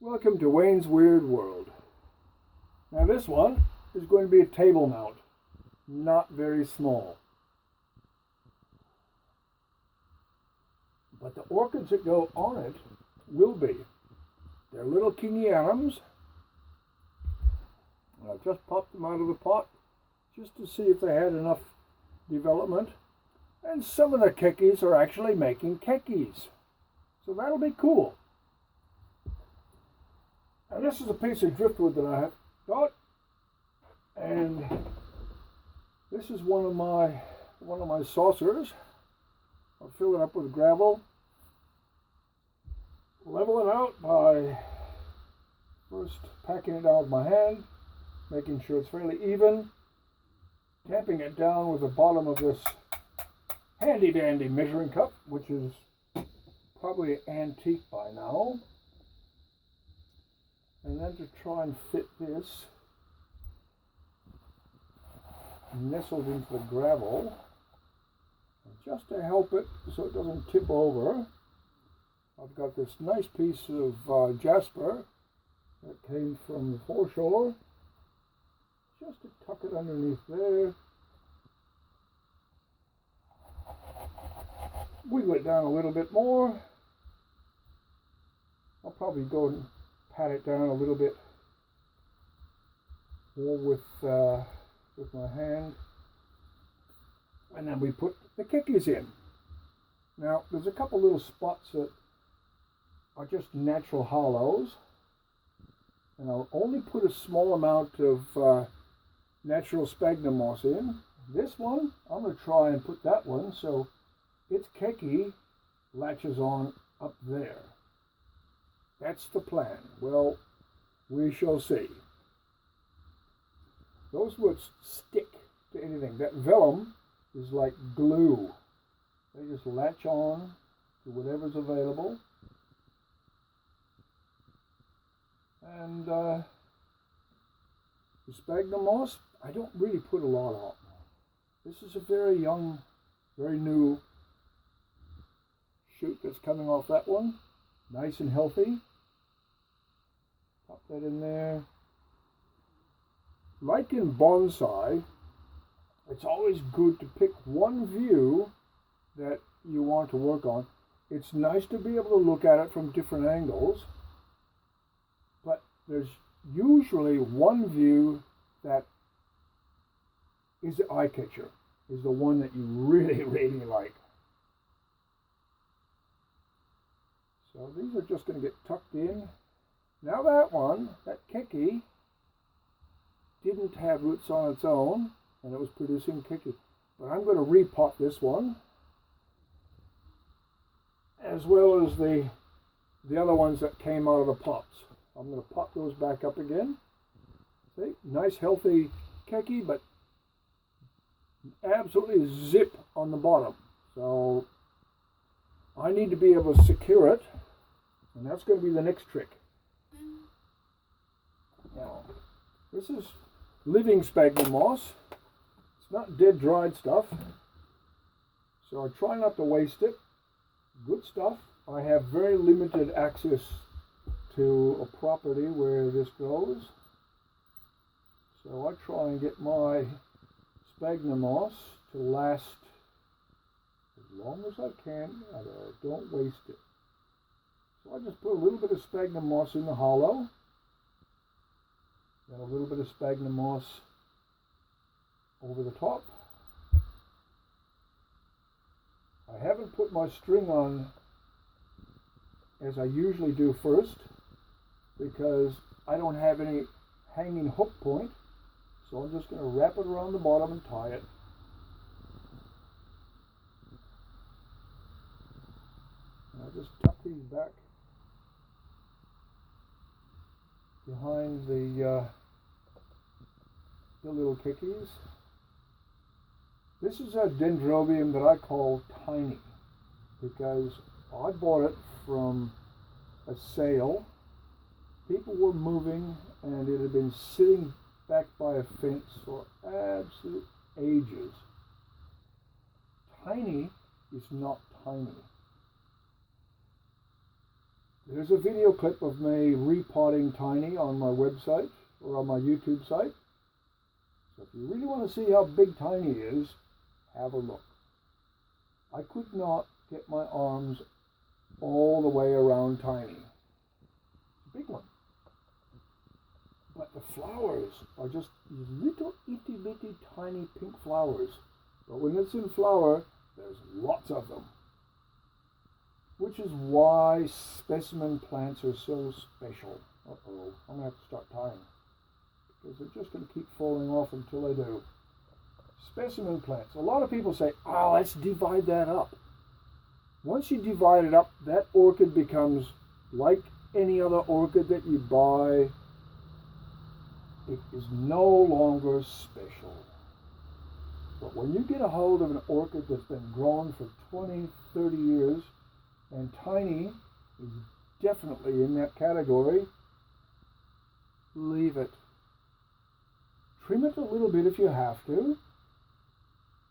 Welcome to Wayne's Weird World. Now this one is going to be a table mount, not very small. But the orchids that go on it will be. They're little kingianums. I've just popped them out of the pot just to see if they had enough development. And some of the kekis are actually making kekis. So that'll be cool. And this is a piece of driftwood that I have got, and this is one of my saucers. I'll fill it up with gravel, level it out by first packing it down with my hand, making sure it's fairly even, tamping it down with the bottom of this handy dandy measuring cup, which is probably antique by now. And then to try and fit this nestled into the gravel, just to help it so it doesn't tip over, I've got this nice piece of jasper that came from the foreshore, just to tuck it underneath there, wiggle it down a little bit more. I'll probably go and pat it down a little bit more with my hand, and then we put the kekis in. Now there's a couple little spots that are just natural hollows, and I'll only put a small amount of natural sphagnum moss in. This one, I'm going to try and put that one so its keki latches on up there. That's the plan. Well, we shall see. Those would stick to anything. That vellum is like glue. They just latch on to whatever's available. And the sphagnum moss, I don't really put a lot on. This is a very young, very new shoot that's coming off that one. Nice and healthy. Pop that in there. Like in bonsai, it's always good to pick one view that you want to work on. It's nice to be able to look at it from different angles, but there's usually one view that is the eye catcher, is the one that you really, really like. So these are just going to get tucked in. Now that one, that keki, didn't have roots on its own, and it was producing keki. But I'm going to repot this one, as well as the other ones that came out of the pots. I'm going to pot those back up again. See, nice healthy keki, but absolutely zip on the bottom. So I need to be able to secure it, and that's going to be the next trick. Now, this is living sphagnum moss. It's not dead dried stuff, so I try not to waste it. Good stuff. I have very limited access to a property where this grows, so I try and get my sphagnum moss to last as long as I can, and I don't waste it. So I just put a little bit of sphagnum moss in the hollow, then a little bit of sphagnum moss over the top. I haven't put my string on as I usually do first, because I don't have any hanging hook point, so I'm just going to wrap it around the bottom and tie it. And I'll just tuck these back behind the little kekis. This is a Dendrobium that I call tiny, because I bought it from a sale. People were moving, and it had been sitting back by a fence for absolute ages. Tiny is not tiny. There's a video clip of me repotting tiny on my website or on my YouTube site. So if you really want to see how big tiny is, have a look. I could not get my arms all the way around tiny. It's a big one. But the flowers are just little itty bitty tiny pink flowers. But when it's in flower, there's lots of them. Which is why specimen plants are so special. Uh-oh, I'm going to have to start tying. Because they're just going to keep falling off until they do. Specimen plants. A lot of people say, oh, let's divide that up. Once you divide it up, that orchid becomes like any other orchid that you buy. It is no longer special. But when you get a hold of an orchid that's been grown for 20, 30 years, and tiny is definitely in that category, leave it. Trim it a little bit if you have to,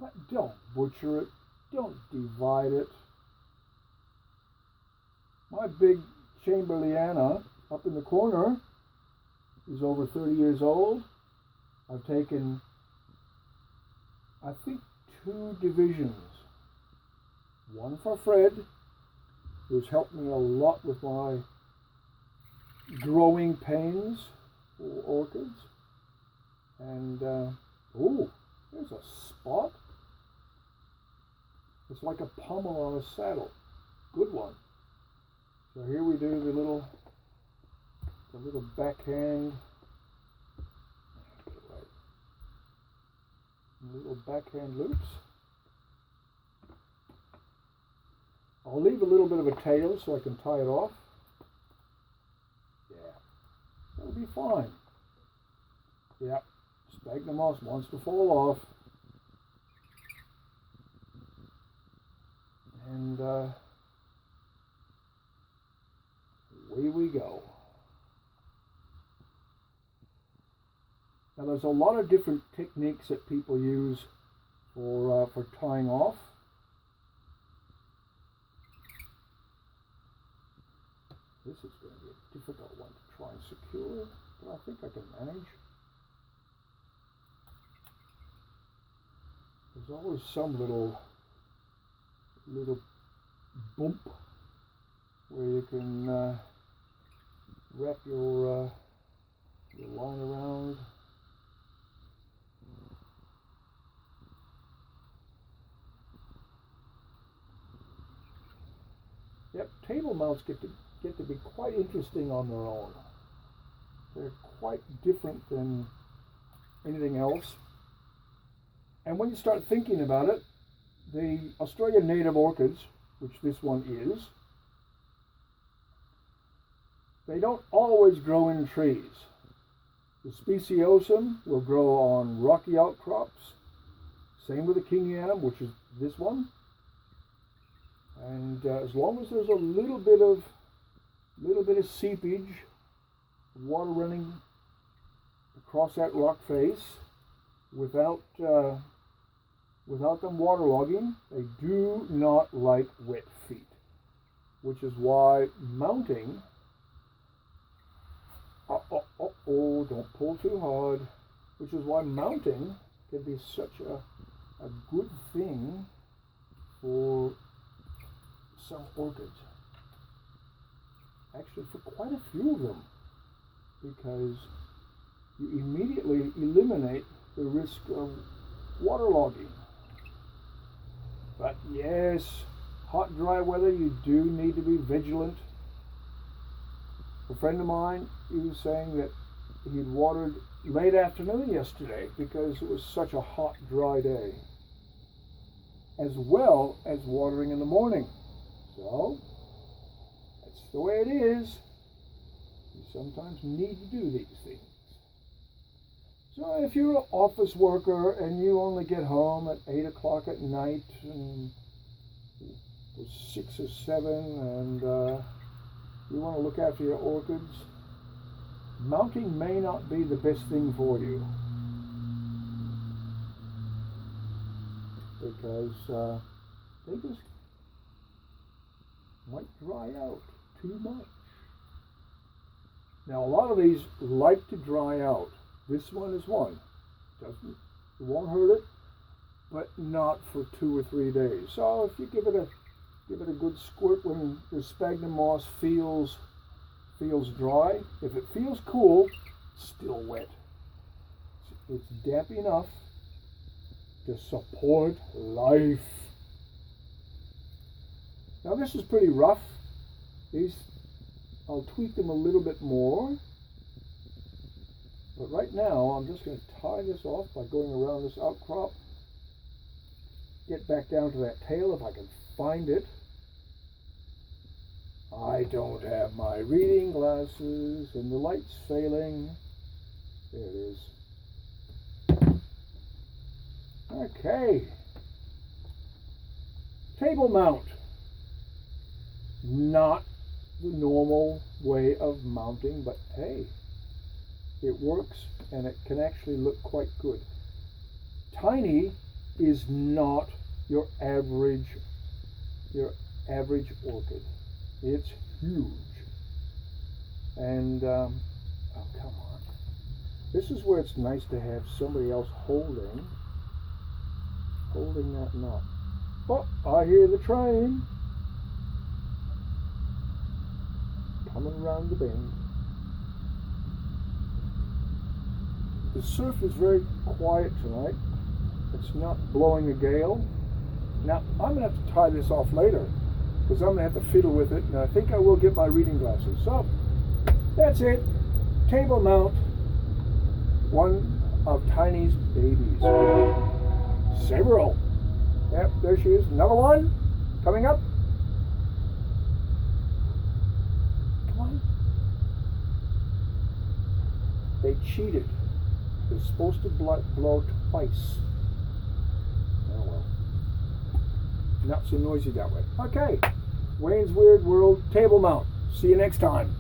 but don't butcher it, don't divide it. My big Chamberliana up in the corner is over 30 years old. I've taken, I think, 2 divisions. One for Fred, who's helped me a lot with my growing pains for orchids. And, oh, there's a spot. It's like a pommel on a saddle. Good one. So here we do the little backhand, little backhand loops. I'll leave a little bit of a tail so I can tie it off. Yeah, that'll be fine. Yeah, sphagnum moss wants to fall off. And away we go. Now there's a lot of different techniques that people use for tying off. This is going to be a difficult one to try and secure, but I think I can manage. There's always some little bump where you can wrap your line around. Yep, table mounts get to be quite interesting on their own. They're quite different than anything else. And when you start thinking about it, the Australian native orchids, which this one is, they don't always grow in trees. The speciosum will grow on rocky outcrops. Same with the kingianum, which is this one. And as long as there's a little bit of seepage, water running across that rock face, without them waterlogging, they do not like wet feet, which is why mounting. Oh, don't pull too hard. Which is why mounting can be such a good thing for some orchids. Actually, for quite a few of them, because you immediately eliminate the risk of waterlogging. But yes, hot, dry weather, you do need to be vigilant. A friend of mine, he was saying that he'd watered late afternoon yesterday because it was such a hot, dry day, as well as watering in the morning. So, that's the way it is. You sometimes need to do these things. So if you're an office worker and you only get home at 8 o'clock at night and it's 6 or 7 and you want to look after your orchids, mounting may not be the best thing for you, because they just might dry out too much. Now a lot of these like to dry out. This one is one. It won't hurt it, but not for 2 or 3 days. So if you give it a good squirt when the sphagnum moss feels dry. If it feels cool, it's still wet. It's damp enough to support life. Now this is pretty rough. I'll tweak them a little bit more. But right now, I'm just going to tie this off by going around this outcrop. Get back down to that tail if I can find it. I don't have my reading glasses and the light's failing. There it is. Okay. Table mount. Not the normal way of mounting, but hey, it works and it can actually look quite good. Tiny is not your average orchid. It's huge. And oh, come on. This is where it's nice to have somebody else holding that knot. Oh, I hear the train coming around the bend. The surf is very quiet tonight. It's not blowing a gale. Now, I'm going to have to tie this off later because I'm going to have to fiddle with it, and I think I will get my reading glasses. So, that's it. Table mount. One of Tiny's babies. Several. Yep, there she is. Another one coming up. Come on. They cheated. They're supposed to blow twice. Oh well. Not so noisy that way. Okay. Wayne's Weird World Table Mount. See you next time.